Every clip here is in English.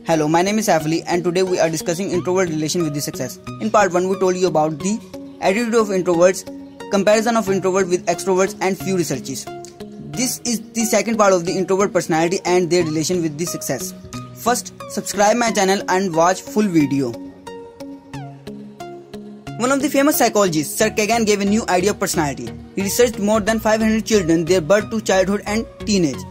Hello, my name is Afli and today we are discussing introvert relation with the success. In part 1 we told you about the attitude of introverts, comparison of introvert with extroverts and few researches. This is the second part of the introvert personality and their relation with the success. First, subscribe my channel and watch full video. One of the famous psychologists, Sir Kagan, gave a new idea of personality. He researched more than 500 children, their birth to childhood and teenage.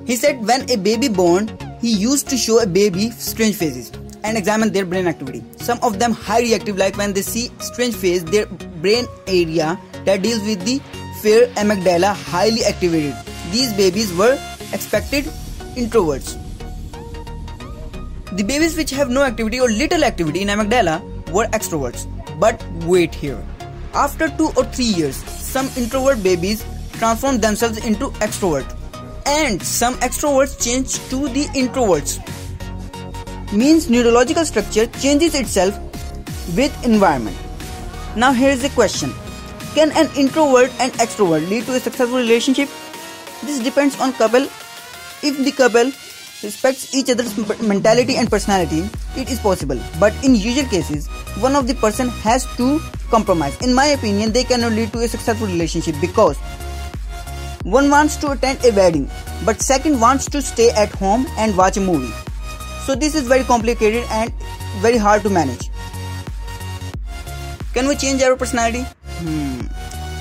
He said when a baby born, he used to show a baby strange faces and examine their brain activity. Some of them high reactive, like when they see strange face, their brain area that deals with the fear amygdala highly activated. These babies were expected introverts. The babies which have no activity or little activity in amygdala were extroverts. But wait here. After 2 or 3 years, some introvert babies transform themselves into extrovert. And some extroverts change to the introverts. Means neurological structure changes itself with environment. Now here is the question. Can an introvert and extrovert lead to a successful relationship? This depends on couple. If the couple respects each other's mentality and personality, it is possible. But in usual cases, one of the person has to compromise. In my opinion, they cannot lead to a successful relationship because one wants to attend a wedding, but second wants to stay at home and watch a movie. So this is very complicated and very hard to manage. Can we change our personality?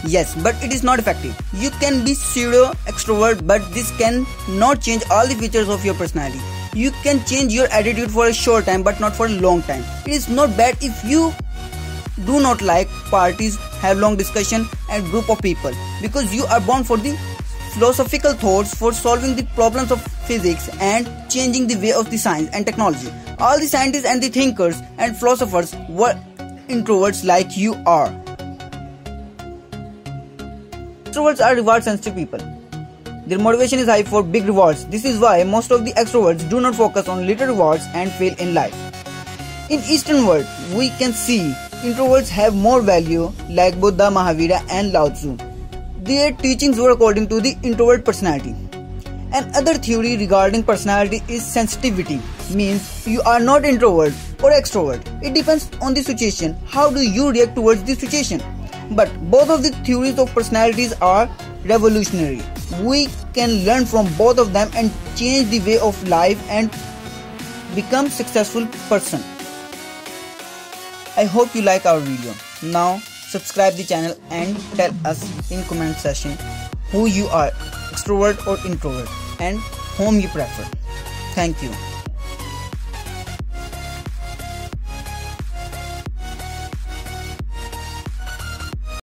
Yes, but it is not effective. You can be pseudo extrovert, but this can not change all the features of your personality. You can change your attitude for a short time, but not for a long time. It is not bad if you do not like parties, have long discussion and group of people, because you are born for the philosophical thoughts, for solving the problems of physics and changing the way of the science and technology. All the scientists and the thinkers and philosophers were introverts like you are. Extroverts are reward sensitive people. Their motivation is high for big rewards. This is why most of the extroverts do not focus on little rewards and fail in life. In Eastern world, we can see introverts have more value, like Buddha, Mahavira and Lao Tzu. Their teachings were according to the introvert personality. Another theory regarding personality is sensitivity. Means you are not introvert or extrovert. It depends on the situation. How do you react towards the situation? But both of the theories of personalities are revolutionary. We can learn from both of them and change the way of life and become successful person. I hope you like our video. Now subscribe the channel and tell us in comment section who you are, extrovert or introvert, and whom you prefer. Thank you.